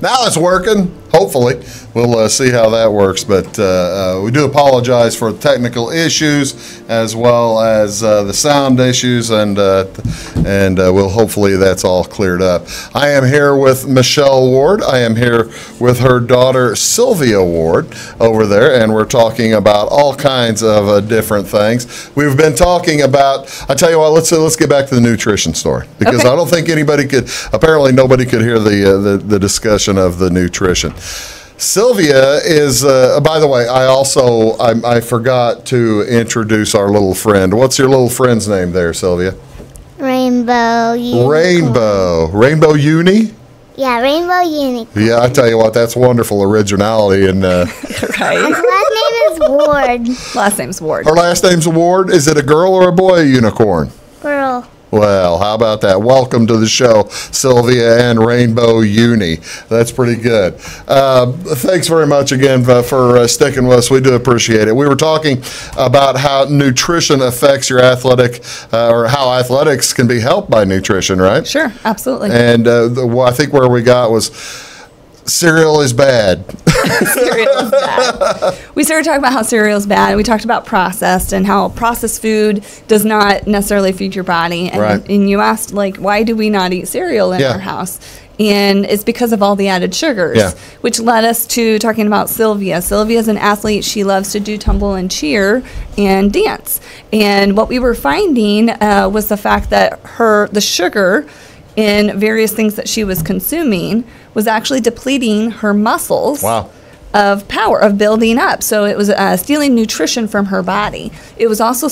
Now it's working. Hopefully, we'll see how that works. But we do apologize for technical issues as well as the sound issues, and we'll hopefully that's all cleared up. I am here with Michelle Ward. I am here with her daughter Sylvia Ward over there, and we're talking about all kinds of different things. We've been talking about. I tell you what, let's get back to the nutrition story, because Okay. I don't think anybody could. Apparently, nobody could hear the discussion of the nutrition. Sylvia is, by the way, I forgot to introduce our little friend. What's your little friend's name there, Sylvia? Rainbow unicorn. Rainbow Uni? Yeah, rainbow unicorn. Yeah, I tell you what, that's wonderful originality. And Right. His last name is Ward. Last name's Ward. her last name's Ward. Is it a girl or a boy unicorn? Girl. Well, how about that? Welcome to the show, Sylvia and Rainbow Uni. That's pretty good. Thanks very much again for sticking with us. We do appreciate it. We were talking about how nutrition affects your athletic, or how athletics can be helped by nutrition, right? Sure, absolutely. And I think where we got was cereal is bad. Cereal is bad. We started talking about how cereal is bad. We talked about processed and how processed food does not necessarily feed your body. And, Right. and you asked, like, why do we not eat cereal in Yeah. our house? And it's because of all the added sugars, Yeah. which led us to talking about Sylvia. Sylvia is an athlete. She loves to do tumble and cheer and dance. And what we were finding was the fact that the sugar in various things that she was consuming was actually depleting her muscles. Wow. Of power, of building up. So it was stealing nutrition from her body. It was also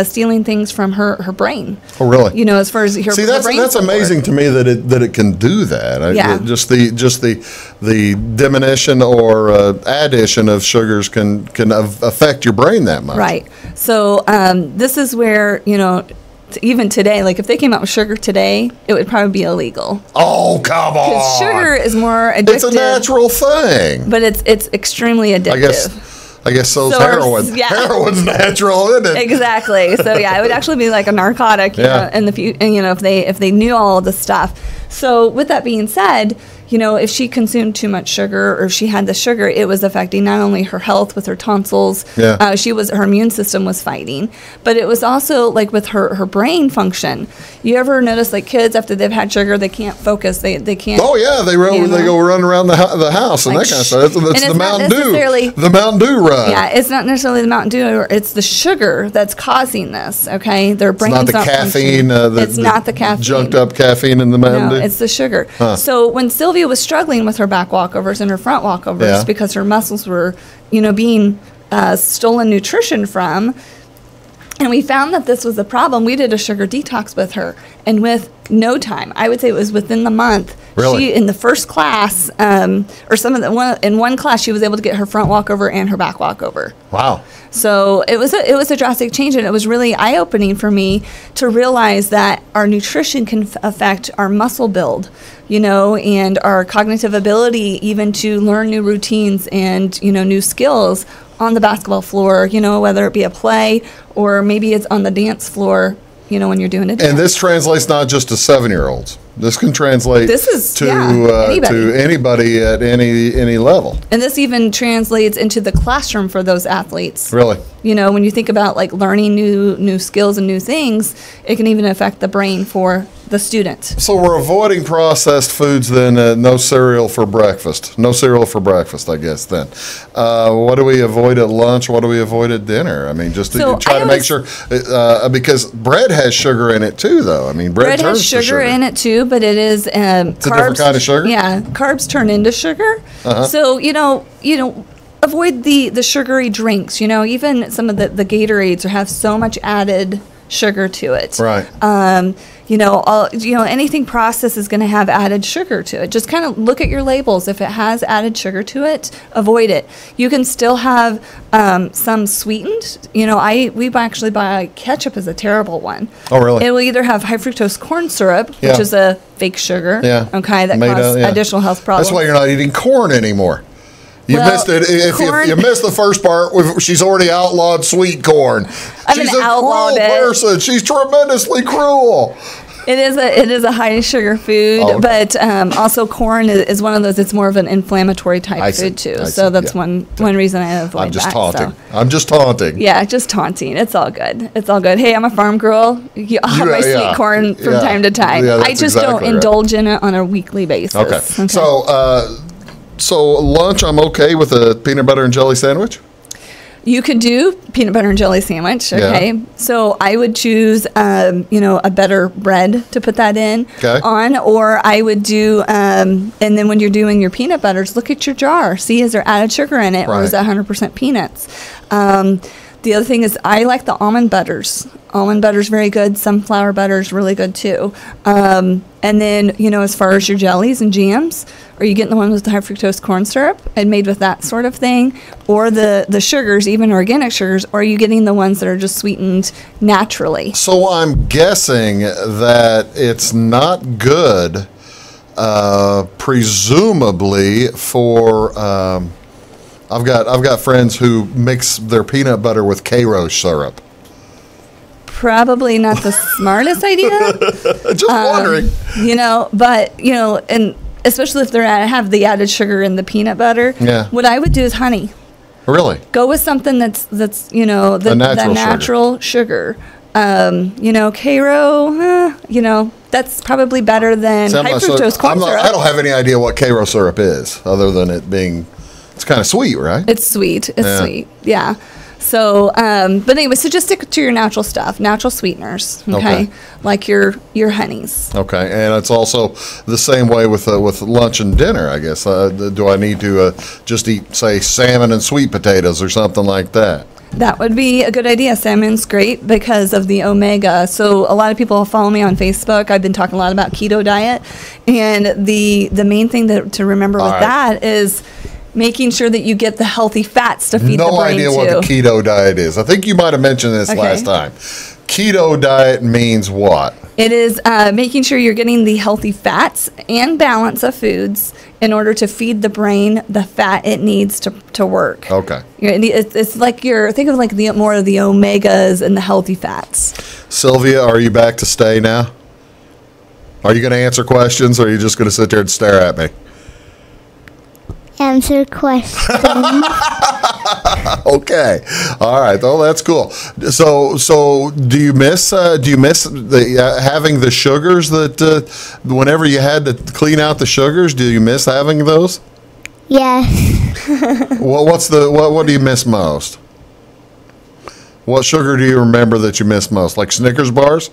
stealing things from her brain. Oh, really? You know, as far as her See, her brain that's power. amazing to me that it can do that. Yeah. Just the diminution or addition of sugars can affect your brain that much. Right. So this is where, you know, even today, like if they came out with sugar today, it would probably be illegal. Oh, come on. Because sugar is more addictive. It's a natural thing. But it's extremely addictive. I guess so's So heroin. yeah. Heroin's natural, isn't it? Exactly. So yeah, it would actually be like a narcotic, you know, in the future, you know, if they knew all of the stuff. So with that being said, you know, if she consumed too much sugar or if she had the sugar, it was affecting not only her health with her tonsils, Yeah. her immune system was fighting, but it was also like with her brain function. You ever notice like kids after they've had sugar, they can't focus, they can't. Oh yeah, they go run around the house and Like, that kind of stuff. That's and the it's not Mountain Dew. necessarily- The Mountain Dew run. Yeah, it's not necessarily the Mountain Dew, it's the sugar that's causing this, okay? Their It's brain's not the caffeine. it's not the caffeine. Junked up caffeine in the Mountain No, Dew. it's the sugar. Huh. So when Sylvia was struggling with her back walkovers and her front walkovers Yeah. because her muscles were, you know, being stolen nutrition from, and we found that this was a problem, we did a sugar detox with her. And with no time, I would say it was within the month, Really? she, in the first class, in one class, she was able to get her front walkover and her back walkover. Wow. So it was a drastic change, and it was really eye-opening for me to realize that our nutrition can affect our muscle build, you know, and our cognitive ability even to learn new routines and, you know, new skills on the basketball floor, you know, whether it be a play or maybe it's on the dance floor, you know, when you're doing it. And this translates not just to 7-year-olds. This can translate to anybody at any level. And this even translates into the classroom for those athletes. Really? You know, when you think about like learning new skills and new things, it can even affect the brain for the student. So we're avoiding processed foods then. No cereal for breakfast. No cereal for breakfast, I guess, then. What do we avoid at lunch? What do we avoid at dinner? I mean, just to try to make sure, because bread has sugar in it too, though. I mean, bread turns has sugar, to sugar in it too, but it is it's a different kind of sugar? Yeah, carbs turn into sugar. So, you know, avoid the sugary drinks. You know, even some of the Gatorades have so much added sugar to it. Right. Anything processed is going to have added sugar to it. Just kind of look at your labels. If it has added sugar to it, avoid it. You can still have some sweetened. You know, we actually buy ketchup is a terrible one. Oh, really? It will either have high fructose corn syrup, which is a fake sugar. Yeah. Okay, that causes additional health problems. That's why you're not eating corn anymore. You missed it. If you missed the first part, she's already outlawed sweet corn. She's a cruel person. She's tremendously cruel. It is a high sugar food, Oh, okay. but also corn is one of those. It's more of an inflammatory type food too. So that's one reason I avoid that. I'm just taunting. So. I'm just taunting. Yeah, just taunting. It's all good. It's all good. Hey, I'm a farm girl. I'll have my sweet corn from time to time. Yeah, I just don't indulge in it on a weekly basis. Okay. So lunch, I'm okay with a peanut butter and jelly sandwich? You could do peanut butter and jelly sandwich, okay? Yeah. So I would choose, a better bread to put that in on, or I would do, and then when you're doing your peanut butters, look at your jar. See, is there added sugar in it, or is it 100% peanuts? The other thing is I like the almond butters. Almond butter's very good. Sunflower butter's really good too. And then, as far as your jellies and jams, are you getting the one with the high fructose corn syrup and made with that sort of thing? Or the sugars, even organic sugars, or are you getting the ones that are just sweetened naturally? So I'm guessing that it's not good, presumably for... I've got friends who mix their peanut butter with Karo syrup. Probably not the smartest idea. Just wondering. And especially if have the added sugar in the peanut butter. Yeah. What I would do is honey. Really? Go with something that's the natural sugar. Karo, that's probably better than high fructose corn syrup. I don't have any idea what Karo syrup is, other than it being... It's kind of sweet, right? It's sweet. It's sweet. Yeah. So, but anyway, so just stick to your natural stuff, natural sweeteners, okay? Like your honeys. Okay, and it's also the same way with lunch and dinner, I guess. Do I need to just eat, say, salmon and sweet potatoes or something like that? That would be a good idea. Salmon's great because of the omega. So a lot of people follow me on Facebook. I've been talking a lot about keto diet, and the main thing to remember with that is making sure that you get the healthy fats to feed the brain. No idea what the keto diet is. I think you might have mentioned this last time. Keto diet means what? It is making sure you're getting the healthy fats and balance of foods in order to feed the brain the fat it needs to work. Okay. It's like think of like more of the omegas and the healthy fats. Sylvia, are you back to stay now? Are you going to answer questions, or are you just going to sit there and stare at me? Answer questions. Okay, all right. Oh, that's cool. So do you miss the having the sugars that whenever you had to clean out the sugars? Do you miss having those? Yes. What do you miss most? What sugar do you remember that you miss most? Like Snickers bars?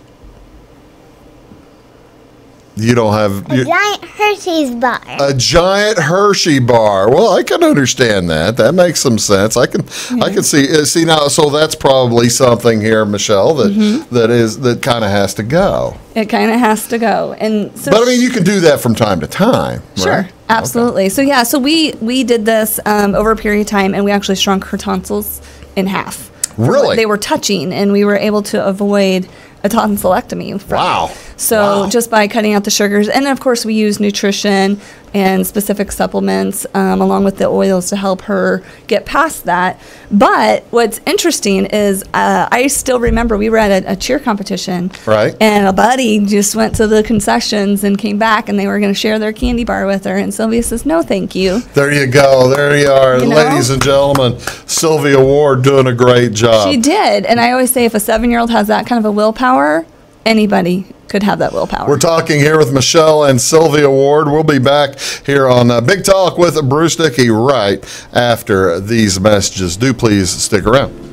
You don't have... A giant Hershey's bar. A giant Hershey bar. Well, I can understand that. That makes some sense. I can see now. So that's probably something here, Michelle, that kind of has to go. It kind of has to go. And so but I mean, you can do that from time to time. Sure, right? Absolutely. Okay. So we did this over a period of time, and we actually shrunk her tonsils in half. Really? They were touching, and we were able to avoid a tonsillectomy. Wow. So just by cutting out the sugars, and of course we use nutrition and specific supplements along with the oils to help her get past that. But what's interesting is I still remember we were at a cheer competition, right? And a buddy just went to the concessions and came back, and they were going to share their candy bar with her, and Sylvia says, "No, thank you." There you go. There you are, ladies and gentlemen. Sylvia Ward doing a great job. She did, and I always say if a 7-year-old has that kind of a willpower, anybody could have that willpower. We're talking here with Michelle and Sylvia Ward. We'll be back here on Big Talk with Bruce Dickey right after these messages. Do please stick around.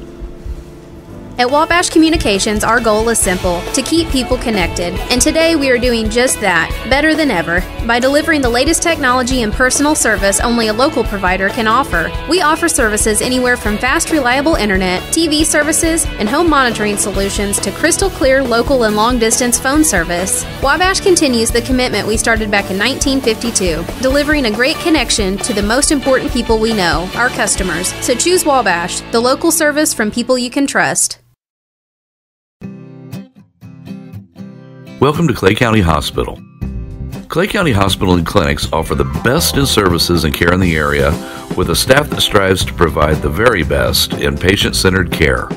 At Wabash Communications, our goal is simple, to keep people connected. And today we are doing just that, better than ever, by delivering the latest technology and personal service only a local provider can offer. We offer services anywhere from fast, reliable internet, TV services, and home monitoring solutions to crystal clear local and long-distance phone service. Wabash continues the commitment we started back in 1952, delivering a great connection to the most important people we know, our customers. So choose Wabash, the local service from people you can trust. Welcome to Clay County Hospital. Clay County Hospital and Clinics offer the best in services and care in the area with a staff that strives to provide the very best in patient-centered care.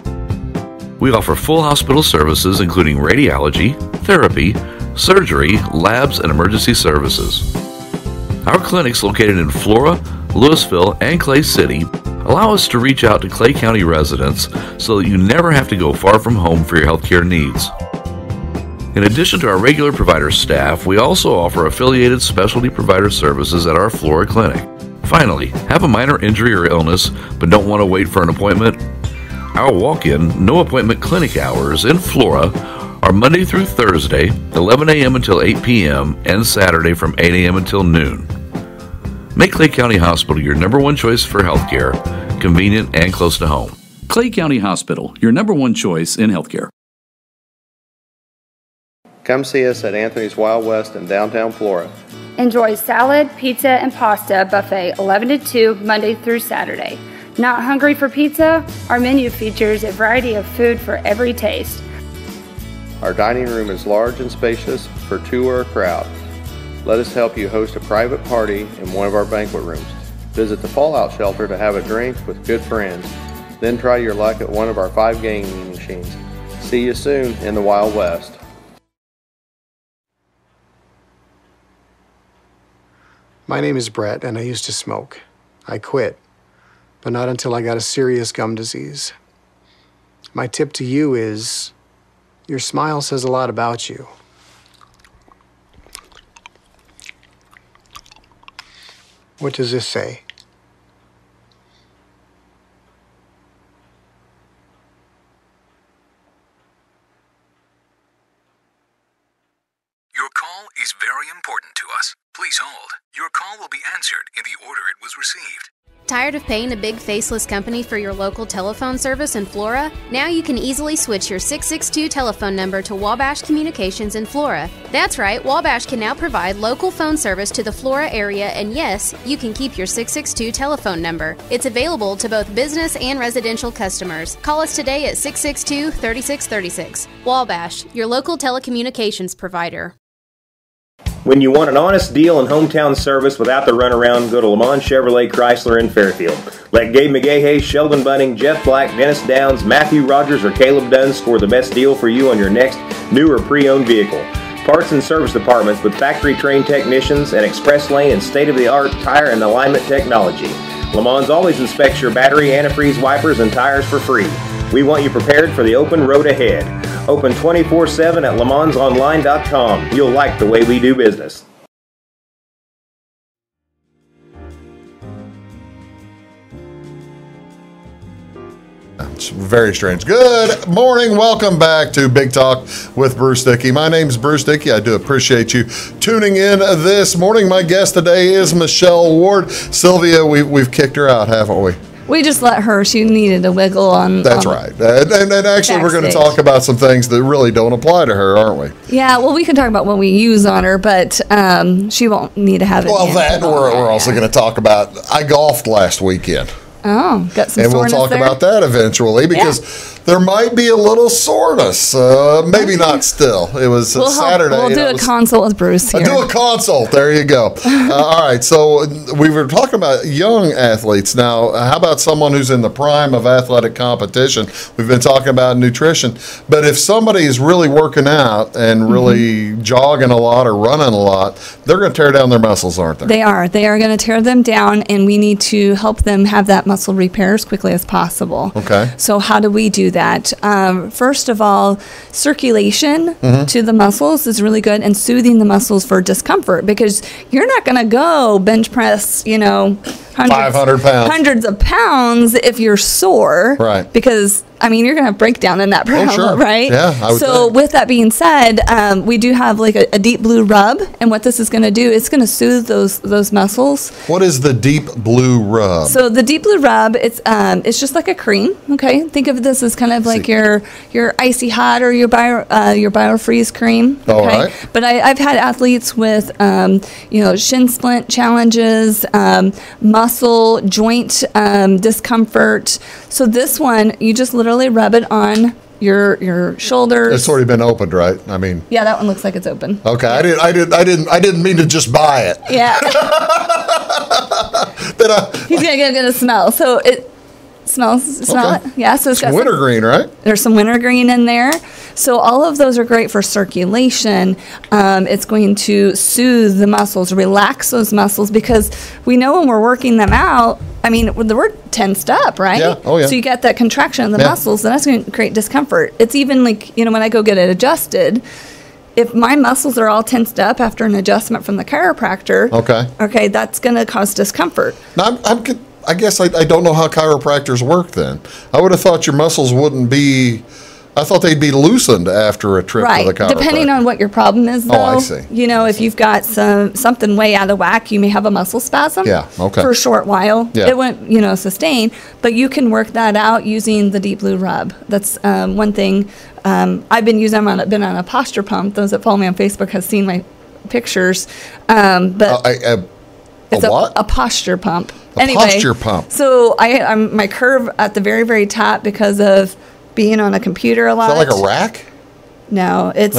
We offer full hospital services including radiology, therapy, surgery, labs, and emergency services. Our clinics located in Flora, Louisville, and Clay City allow us to reach out to Clay County residents so that you never have to go far from home for your healthcare needs. In addition to our regular provider staff, we also offer affiliated specialty provider services at our Flora clinic. Finally, have a minor injury or illness but don't want to wait for an appointment? Our walk-in, no-appointment clinic hours in Flora are Monday through Thursday, 11 a.m. until 8 p.m., and Saturday from 8 a.m. until noon. Make Clay County Hospital your number one choice for healthcare, convenient and close to home. Clay County Hospital, your number one choice in healthcare. Come see us at Anthony's Wild West in downtown Flora. Enjoy salad, pizza, and pasta buffet 11 to 2 Monday through Saturday. Not hungry for pizza? Our menu features a variety of food for every taste. Our dining room is large and spacious for two or a crowd. Let us help you host a private party in one of our banquet rooms. Visit the Fallout Shelter to have a drink with good friends. Then try your luck at one of our 5 gaming machines. See you soon in the Wild West. My name is Brett, and I used to smoke. I quit, but not until I got a serious gum disease. My tip to you is, your smile says a lot about you. What does this say? Your call is very important to us. Please hold. Your call will be answered in the order it was received. Tired of paying a big faceless company for your local telephone service in Flora? Now you can easily switch your 662 telephone number to Wabash Communications in Flora. That's right, Wabash can now provide local phone service to the Flora area, and yes, you can keep your 662 telephone number. It's available to both business and residential customers. Call us today at 662-3636. Wabash, your local telecommunications provider. When you want an honest deal and hometown service without the runaround, go to Lamont Chevrolet Chrysler in Fairfield. Let Gabe McGahey, Sheldon Bunning, Jeff Black, Dennis Downs, Matthew Rogers, or Caleb Dunn score the best deal for you on your next new or pre-owned vehicle. Parts and service departments with factory-trained technicians and express lane and state-of-the-art tire and alignment technology. Lamont always inspects your battery, antifreeze, wipers, and tires for free. We want you prepared for the open road ahead. Open 24/7 at LeMansOnline.com. You'll like the way we do business. It's very strange. Good morning. Welcome back to Big Talk with Bruce Dickey. My name's Bruce Dickey. I do appreciate you tuning in this morning. My guest today is Michelle Ward. Sylvia, we've kicked her out, haven't we? We just let her. She needed a wiggle on. That's right. And actually, we're going to talk about some things that really don't apply to her, aren't we? Yeah, well, we can talk about what we use on her, but she won't need to have it. Well, that we're also going to talk about. I golfed last weekend. Oh, got some soreness. And we'll talk about that eventually because there might be a little soreness. Maybe not still. It was Saturday. We'll do a consult with Bruce here. Do a consult. There you go. All right. So we were talking about young athletes. Now, how about someone who's in the prime of athletic competition? We've been talking about nutrition. But if somebody is really working out and really jogging a lot or running a lot, they're going to tear down their muscles, aren't they? They are. They are going to tear them down, and we need to help them have that muscle repair as quickly as possible. Okay. So how do we do that? First of all, circulation to the muscles is really good, and soothing the muscles for discomfort, because you're not going to go bench press, 500 pounds. Hundreds of pounds if you're sore. Right. Because, you're going to have breakdown in that problem, right? Yeah, I would think. With that being said, we do have like a deep blue rub, and what this is going to do, it's going to soothe those muscles. What is the deep blue rub? So the deep blue rub, it's just like a cream. Okay, think of this as kind of like your icy hot or your biofreeze cream. Okay? All right. But I've had athletes with shin splint challenges, muscle joint discomfort. So this one, you just literally rub it on your shoulders. It's already been opened, right? Yeah, that one looks like it's open. Okay, I didn't mean to just buy it. Yeah. He's gonna get a smell. So Smell it? Yeah, so it's got wintergreen, right? There's some wintergreen in there. So all of those are great for circulation. It's going to soothe the muscles, relax those muscles, because we know when we're working them out, I mean, we're tensed up, right? Yeah. Oh, yeah. So you get that contraction of the muscles, and that's going to create discomfort. It's even like, when I go get it adjusted, if my muscles are all tensed up after an adjustment from the chiropractor, okay, that's going to cause discomfort. Now, I guess I don't know how chiropractors work then. I would have thought your muscles wouldn't be, I thought they'd be loosened after a trip to the chiropractor. Depending on what your problem is, though. Oh, I see. If you've got something way out of whack, you may have a muscle spasm for a short while. Yeah. It won't, sustain, but you can work that out using the Deep Blue Rub. That's one thing I've been using. Been on a posture pump. Those that follow me on Facebook have seen my pictures. But it's a posture pump. Posture pump. So I'm my curve at the very, very top because of being on a computer a lot. Is that like a rack? No, it's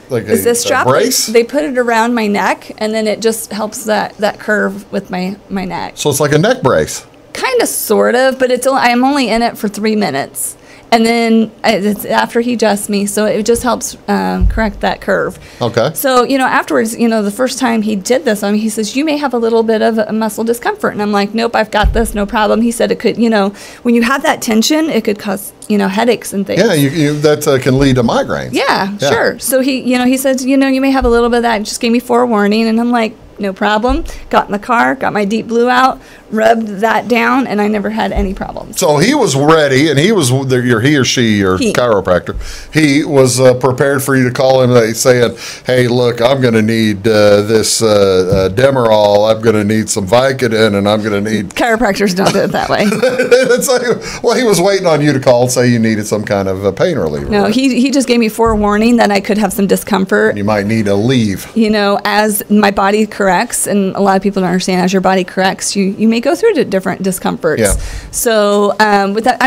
like a strap. brace? They put it around my neck, and then it just helps that curve with my neck. So it's like a neck brace. Kind of, sort of, but I'm only in it for 3 minutes. And then it's after he adjusts me, so it just helps correct that curve. Okay. So, afterwards, the first time he did this on me, he says, you may have a little bit of a muscle discomfort. And I'm like, nope, I've got this, no problem. He said it could, when you have that tension, it could cause, headaches and things. Yeah, that can lead to migraines. Yeah, sure. So he said, you may have a little bit of that. Just gave me forewarning. And I'm like, no problem. Got in the car, got my Deep Blue out, rubbed that down, and I never had any problems. So he was ready, and he or she, your chiropractor, he was prepared for you to call him saying, hey, look, I'm going to need this Demerol, I'm going to need some Vicodin, and I'm going to need... Chiropractors don't do it that way. It's like, well, he was waiting on you to call and say you needed some kind of a pain reliever. No, right? he just gave me forewarning that I could have some discomfort. You might need a leave. As my body corrects, and a lot of people don't understand, as your body corrects, you may go through different discomforts. Yeah. So with that,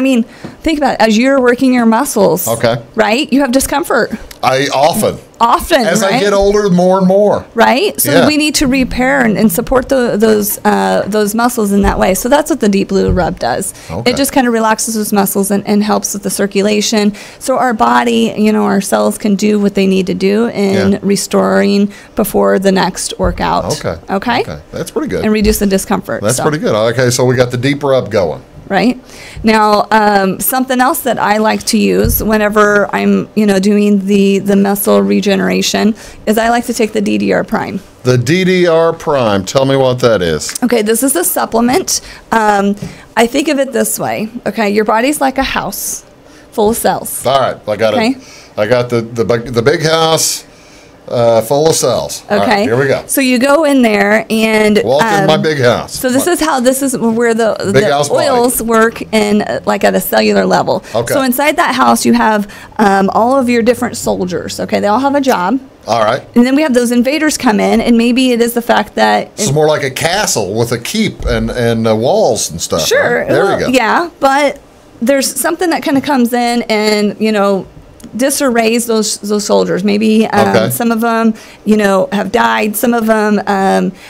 think about it. As you're working your muscles, right? You have discomfort. Often, as right? I get older, more and more. Right? So we need to repair and support those muscles in that way. So that's what the Deep Blue Rub does. Okay. It just kind of relaxes those muscles and helps with the circulation. So our body, our cells can do what they need to do in restoring before the next workout. Okay? That's pretty good. And reduce the discomfort. That's pretty good. Okay, so we got the Deep Rub going. Right. Now, something else that I like to use whenever I'm, doing the muscle regeneration is I like to take the DDR Prime. The DDR Prime. Tell me what that is. Okay, this is a supplement. I think of it this way. Okay, your body's like a house full of cells. All right, I got the big house. Full of cells. Okay. All right, here we go. So you go in there and walk in my big house. So this is where the oils work in like at a cellular level. Okay. So inside that house you have all of your different soldiers. Okay, they all have a job. All right. And then we have those invaders come in, and maybe it is the fact that it's more like a castle with a keep and walls and stuff. Sure. Right? There we go. Yeah, but there's something that kind of comes in and disarrays those soldiers. Maybe some of them, have died. Some of them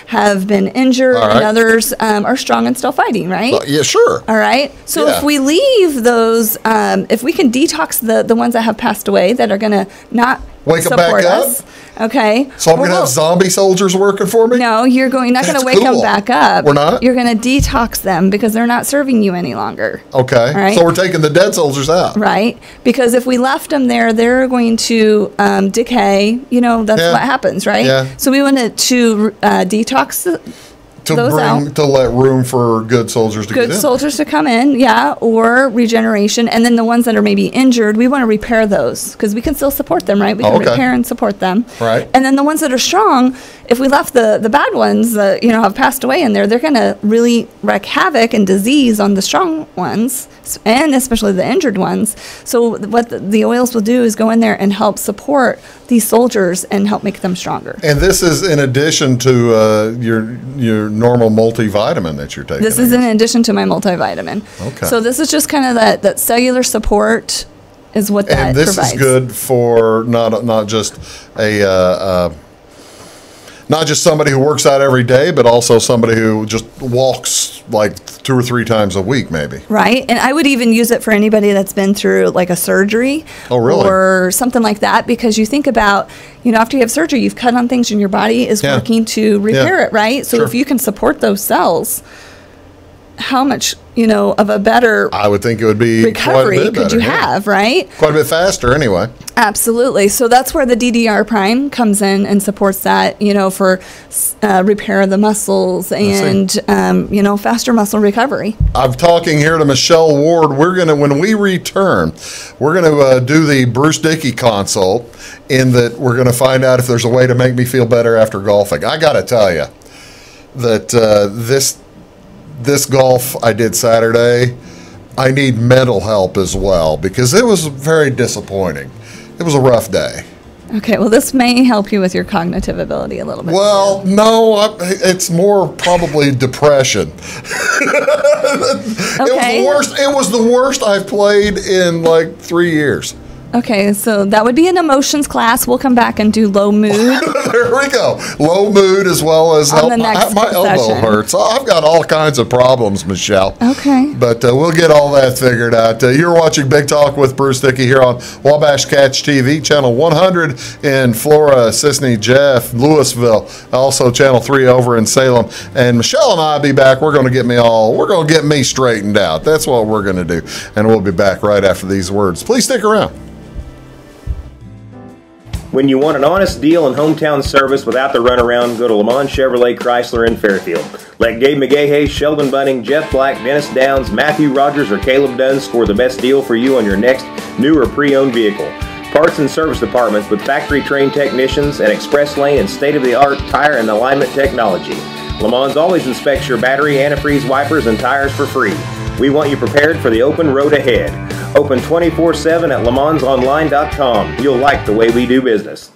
have been injured, and others are strong and still fighting. Right? Yeah, sure. All right. So if we leave those, if we can detox the ones that have passed away that are going to not wake them back up. Okay. So I'm going to have zombie soldiers working for me? No, you're not going to wake them back up. We're not? You're going to detox them because they're not serving you any longer. Okay. All right? So we're taking the dead soldiers out. Right. Because if we left them there, they're going to decay. That's what happens, right? Yeah. So we wanted to detox to let room for good soldiers to get in. Good soldiers to come in, or regeneration. And then the ones that are maybe injured, we want to repair those because we can still support them, right? We can repair and support them. Right. And then the ones that are strong, if we left the bad ones that, have passed away in there, they're going to really wreak havoc and disease on the strong ones and especially the injured ones. So what the oils will do is go in there and help support these soldiers and help make them stronger. And this is in addition to your normal multivitamin that you're taking. This is in addition to my multivitamin. Okay. So this is just kind of that cellular support is what that provides. And this is good for not just not just somebody who works out every day, but also somebody who just walks like 2 or 3 times a week, maybe. Right. And I would even use it for anybody that's been through like a surgery. Oh, really? Or something like that, because you think about, after you have surgery, you've cut on things and your body is working to repair it, right? So if you can support those cells, how much, of a better I would think it would be recovery quite a bit could better, you have, right? Quite a bit faster anyway. Absolutely. So that's where the DDR Prime comes in and supports that, for repair of the muscles and, faster muscle recovery. I'm talking here to Michelle Ward. When we return, we're going to do the Bruce Dickey consult, in that we're going to find out if there's a way to make me feel better after golfing. I got to tell you that this golf I did Saturday, I need mental help as well, because it was very disappointing. It was a rough day. Okay, well, this may help you with your cognitive ability a little bit. Well, no, it's more probably depression. Okay. It was the worst I've played in like 3 years. Okay, so that would be an emotions class. We'll come back and do low mood. There we go. Low mood, as well as On the next my elbow session. hurts. I've got all kinds of problems, Michelle. Okay. But we'll get all that figured out. You're watching Big Talk with Bruce Dickey here on Wabash Catch TV, channel 100 in Flora, Sisney, Jeff, Louisville, also channel 3 over in Salem. And Michelle and I will be back. We're going to get me straightened out. That's what we're going to do. And we'll be back right after these words. Please stick around. When you want an honest deal and hometown service without the runaround, go to Le Mans Chevrolet Chrysler in Fairfield. Let Gabe McGahey, Sheldon Bunning, Jeff Black, Dennis Downs, Matthew Rogers, or Caleb Dunn score the best deal for you on your next new or pre-owned vehicle. Parts and service departments with factory-trained technicians and express lane and state-of-the-art tire and alignment technology. Le Mans always inspects your battery, antifreeze, wipers, and tires for free. We want you prepared for the open road ahead. Open 24/7 at lemansonline.com. You'll like the way we do business.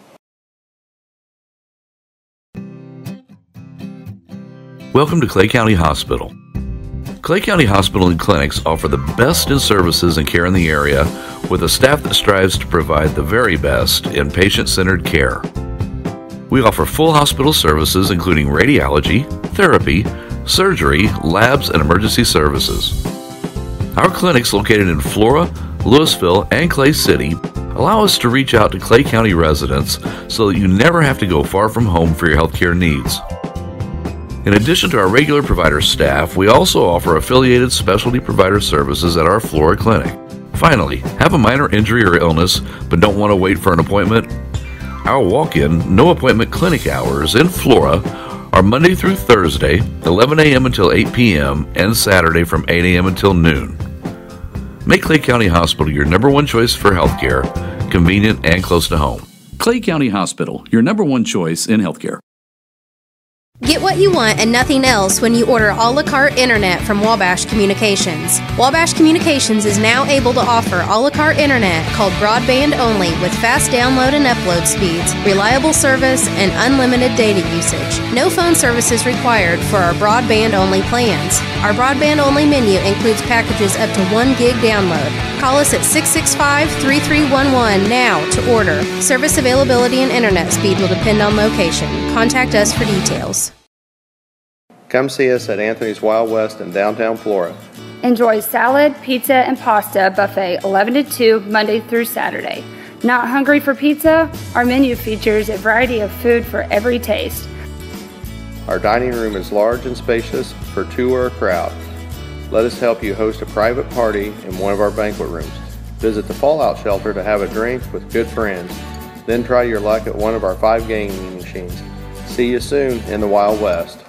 Welcome to Clay County Hospital. Clay County Hospital and clinics offer the best in services and care in the area, with a staff that strives to provide the very best in patient-centered care. We offer full hospital services including radiology, therapy, surgery, labs, and emergency services. Our clinics located in Flora, Louisville, and Clay City allow us to reach out to Clay County residents so that you never have to go far from home for your healthcare needs. In addition to our regular provider staff, we also offer affiliated specialty provider services at our Flora clinic. Finally, have a minor injury or illness but don't want to wait for an appointment? Our walk-in, no-appointment clinic hours in Flora are Monday through Thursday, 11 a.m. until 8 p.m., and Saturday from 8 a.m. until noon. Make Clay County Hospital your number one choice for healthcare, convenient and close to home. Clay County Hospital, your number one choice in healthcare. Get what you want and nothing else when you order a la carte internet from Wabash Communications. Wabash Communications is now able to offer a la carte internet called broadband only, with fast download and upload speeds, reliable service, and unlimited data usage. No phone service is required for our broadband only plans. Our broadband only menu includes packages up to 1 gig download. Call us at 665-3311 now to order. Service availability and internet speed will depend on location. Contact us for details. Come see us at Anthony's Wild West in downtown Flora. Enjoy salad, pizza, and pasta buffet 11 to 2 Monday through Saturday. Not hungry for pizza? Our menu features a variety of food for every taste. Our dining room is large and spacious for 2 or a crowd. Let us help you host a private party in one of our banquet rooms. Visit the Fallout Shelter to have a drink with good friends. Then try your luck at one of our 5 gaming machines. See you soon in the Wild West.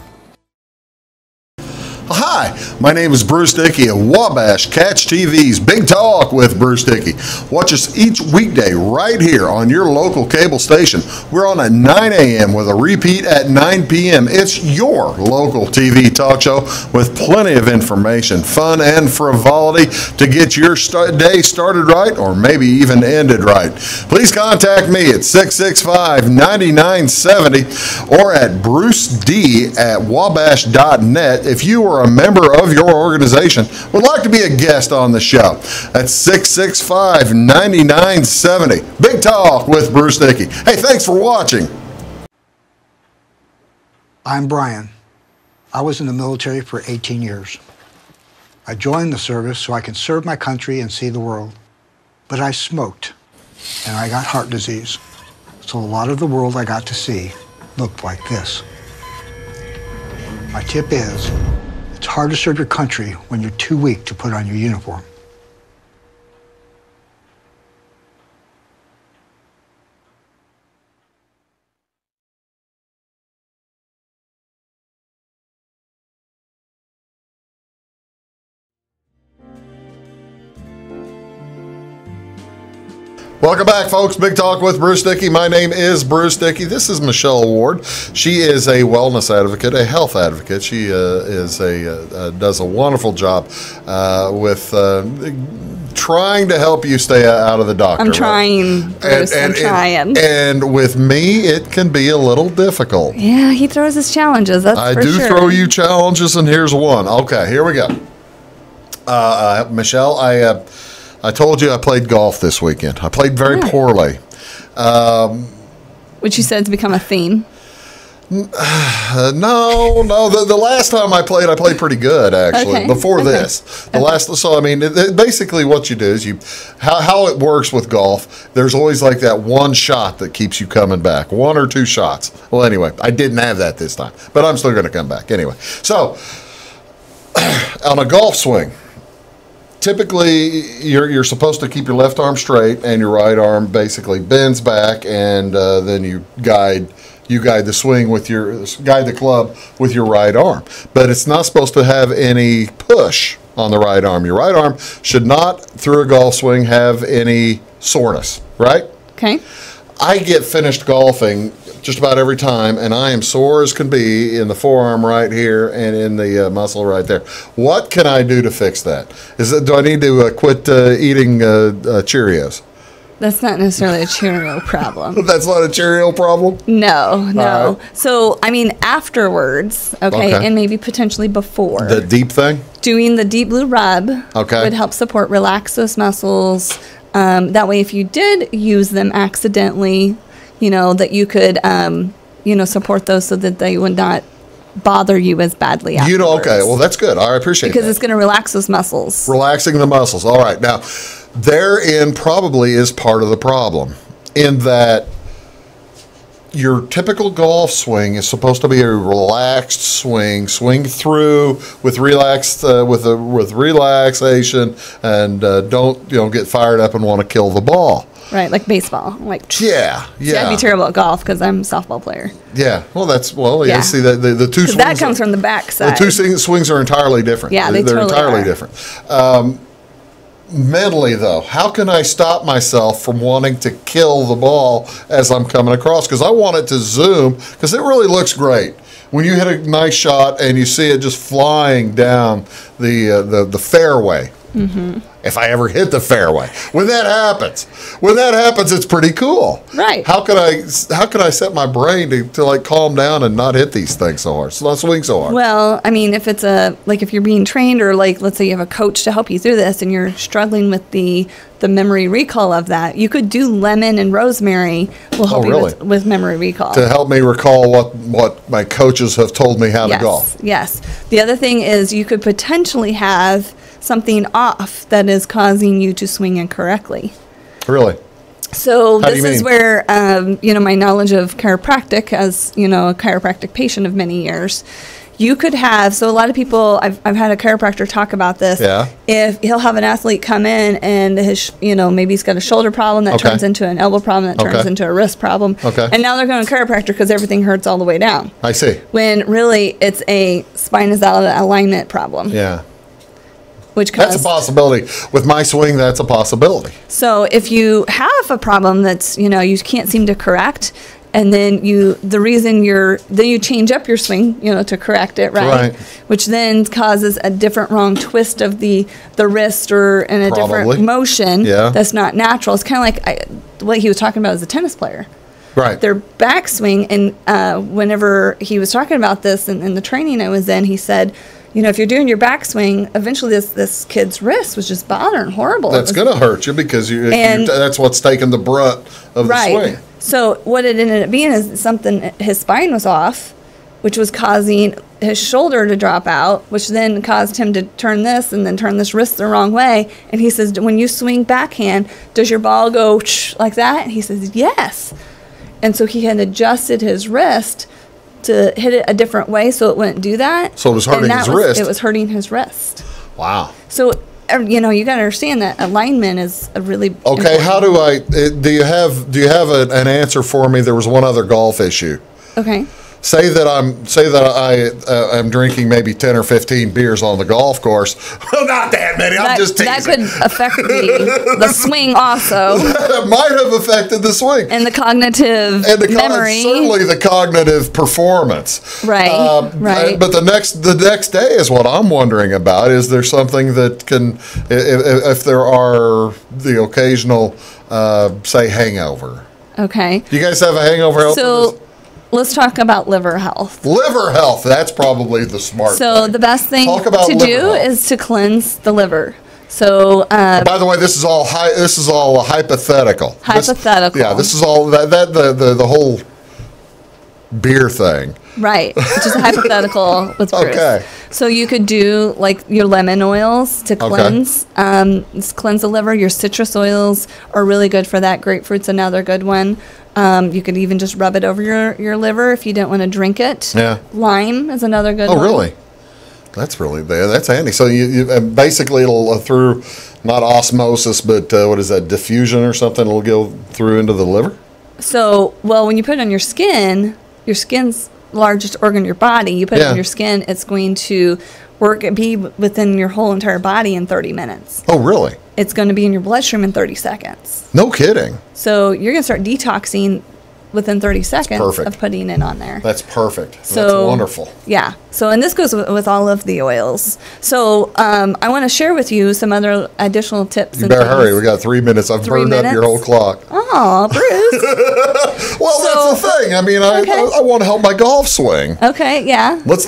Hi, my name is Bruce Dickey of Wabash Catch TV's Big Talk with Bruce Dickey. Watch us each weekday right here on your local cable station. We're on at 9 a.m. with a repeat at 9 p.m. It's your local TV talk show with plenty of information, fun, and frivolity to get your day started right, or maybe even ended right. Please contact me at 665-9970 or at bruced@wabash.net if you are a member of your organization would like to be a guest on the show. That's 665-9970. Big Talk with Bruce Dickey. Hey, thanks for watching. I'm Brian. I was in the military for 18 years. I joined the service so I could serve my country and see the world. But I smoked, and I got heart disease. So a lot of the world I got to see looked like this. My tip is, it's hard to serve your country when you're too weak to put on your uniform. Welcome back, folks. Big Talk with Bruce Dickey. My name is Bruce Dickey. This is Michelle Ward. She is a wellness advocate, a health advocate. She does a wonderful job with trying to help you stay out of the doctor. I'm trying, Bruce. I'm trying. And with me, it can be a little difficult. Yeah, he throws his challenges. That's I for do sure. throw you challenges, and here's one. Okay, here we go. Michelle, I told you I played golf this weekend. I played very poorly. Which you said to become a theme. No. The last time I played pretty good, actually. Okay. Before this, so I mean, basically, what you do is how it works with golf. There's always like that one shot that keeps you coming back, one or two shots. Well, anyway, I didn't have that this time, but I'm still going to come back anyway. So, on a golf swing, typically you're supposed to keep your left arm straight and your right arm basically bends back, and then you guide the swing with guide the club with your right arm. But it's not supposed to have any push on the right arm. Your right arm should not, through a golf swing, have any soreness, right? Okay. I get finished golfing just about every time, and I am sore as can be in the forearm right here and in the muscle right there. What can I do to fix that? Do I need to quit eating Cheerios? That's not necessarily a Cheerio problem. That's not a Cheerio problem? No. Right. So, I mean, afterwards, okay, and maybe potentially before. The deep thing? Doing the deep blue rub would help relax those muscles. That way, if you did use them accidentally, that you could, support those so that they would not bother you as badly afterwards. Okay, well, that's good. I appreciate because that. It's going to relax those muscles. Relaxing the muscles. All right. Now, therein probably is part of the problem in that your typical golf swing is supposed to be a relaxed swing through with with relaxation, and don't get fired up and want to kill the ball. Right, like baseball. Yeah. See, I'd be terrible at golf because I'm a softball player. Yeah, yeah. See, the two swings. That comes from the backside. The two swings are entirely different. Yeah, they're totally entirely different. Mentally, though, how can I stop myself from wanting to kill the ball as I'm coming across? Because I want it to zoom, because it really looks great when you hit a nice shot and you see it just flying down the fairway. Mm-hmm. If I ever hit the fairway, when that happens, it's pretty cool. Right. How can I set my brain to calm down and not hit these things so hard, not swing so hard? Well, I mean, if it's if you're being trained, or let's say you have a coach to help you through this, and you're struggling with the memory recall of that, you could do lemon and rosemary will help you with memory recall. To help me recall what my coaches have told me how to golf. Yes. The other thing is you could potentially have something off that is causing you to swing incorrectly. Really? So this is where, my knowledge of chiropractic, as, a chiropractic patient of many years, you could have, so a lot of people, I've had a chiropractor talk about this. Yeah. If he'll have an athlete come in and his, maybe he's got a shoulder problem that turns into an elbow problem that turns into a wrist problem. Okay. And now they're going to chiropractor because everything hurts all the way down. I see. When really it's a spine is out of alignment problem. Yeah. That's a possibility. With my swing, that's a possibility. So if you have a problem that's, you can't seem to correct, and then you change up your swing, to correct it, right? Which then causes a different wrong twist of the wrist and a different motion that's not natural. It's kind of like what he was talking about as a tennis player. Right. Their backswing, and whenever he was talking about this in the training I was in, he said, if you're doing your backswing, eventually this kid's wrist was just bothering horrible. That's going to hurt you because that's what's taking the brunt of the swing. So what it ended up being is his spine was off, which was causing his shoulder to drop out, which then caused him to turn this and then turn this wrist the wrong way. And he says, when you swing backhand, does your ball go like that? And he says, yes. And so he had adjusted his wrist to hit it a different way so it wouldn't do that. So it was hurting his wrist. It was hurting his wrist. Wow. So, you know, you got to understand that alignment is a really Okay, important. how do I, do you have an answer for me? There was one other golf issue. Okay. Say that I'm drinking maybe 10 or 15 beers on the golf course. Well, not that many. I'm just teasing. That could affect the swing also. That might have affected the swing. And the cognitive memory. Certainly the cognitive performance. Right, right. But the next day is what I'm wondering about. Is there something that can, if there are the occasional, say, hangover? Okay. Do you guys have a hangover help? So let's talk about liver health. Liver health, that's probably the smart thing. So the best thing to do is to cleanse the liver. So by the way, this is all hypothetical. Hypothetical. This is all the whole beer thing. Right, which is a hypothetical with Bruce. Okay. So you could do like your lemon oils to cleanse, cleanse the liver. Your citrus oils are really good for that. Grapefruit's another good one. You could even just rub it over your liver if you don't want to drink it. Yeah. Lime is another good one. Oh, really? That's handy. So you basically it'll through not osmosis, but what is that, diffusion or something? It'll go through into the liver. So, well, when you put it on your skin's largest organ in your body. You put it on your skin, it's going to be within your whole entire body in 30 minutes. Oh, really? It's going to be in your bloodstream in 30 seconds. No kidding. So you're going to start detoxing within 30 seconds of putting it on there. That's perfect. So, that's wonderful. Yeah. So, and this goes with all of the oils. So, I want to share with you some other additional tips. You better hurry. We got 3 minutes. I've burned up your whole clock. Oh, Bruce. Well, that's the thing. I mean, I want to help my golf swing. Okay. Yeah. Let's.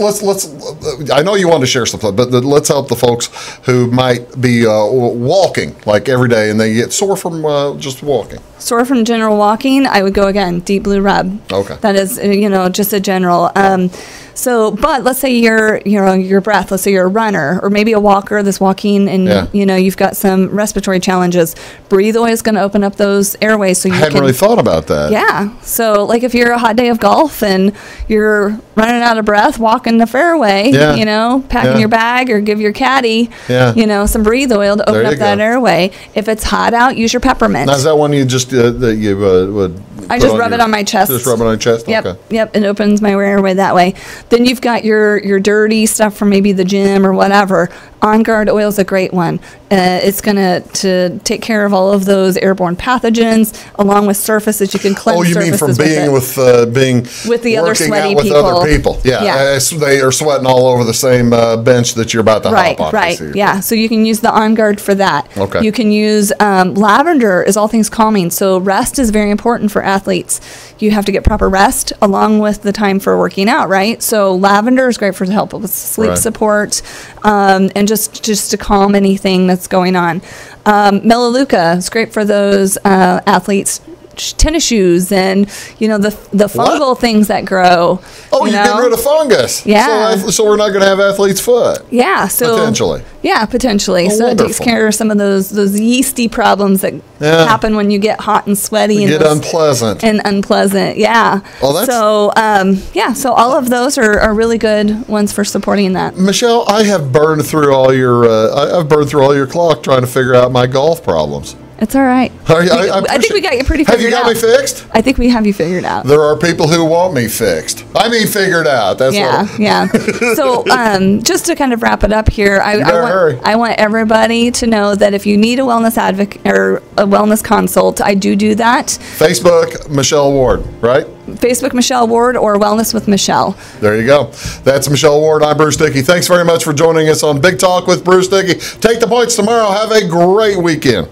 I know you want to share something, but let's help the folks who might be walking like every day and they get sore from just walking. Sore from general walking, I would go again, Deep Blue Rub. Okay. That is, just a general. But let's say your breath. Let's say you're a runner or maybe a walker that's walking and, you've got some respiratory challenges. Breathe oil is going to open up those airways. So you I hadn't really thought about that. Yeah. So like if you're a hot day of golf and you're running out of breath, walking the fairway, packing your bag or give your caddy, some breathe oil to open up that airway. If it's hot out, use your peppermint. Now, is that one you just would? I just rub it on my chest. Just rub it on your chest? Yep, Okay. Yep, it opens my airway that way. Then you've got your dirty stuff from maybe the gym or whatever. On Guard oil is a great one. It's going to take care of all of those airborne pathogens, along with surfaces. You can cleanse surfaces. Oh, you mean from being with the other sweaty with people. Other people. Yeah. They are sweating all over the same bench that you're about to hop on. Right, yeah. So you can use the On Guard for that. Okay. You can use lavender is all things calming. So rest is very important for athletes. You have to get proper rest along with the time for working out, right? So lavender is great for help with sleep support and just to calm anything that's going on. Melaleuca is great for those athletes. Tennis shoes and the fungal things that grow. Oh, you're getting rid of fungus. Yeah. So we're not going to have athlete's foot. Yeah. So potentially. Yeah, potentially. Oh, so wonderful. It takes care of some of those yeasty problems that happen when you get hot and sweaty and unpleasant. Yeah. Well, that's So all of those are really good ones for supporting that. Michelle, I have burned through all your clock trying to figure out my golf problems. It's all right. I think we got you pretty figured out. Have you got me fixed? I think we have you figured out. There are people who want me fixed. I mean figured out. That's yeah. So just to kind of wrap it up here, I want everybody to know that if you need a wellness advocate or a wellness consult, I do that. Facebook, Michelle Ward, right? Facebook Michelle Ward or Wellness with Michelle. There you go. That's Michelle Ward. I'm Bruce Dickey. Thanks very much for joining us on Big Talk with Bruce Dickey. Take the points tomorrow. Have a great weekend.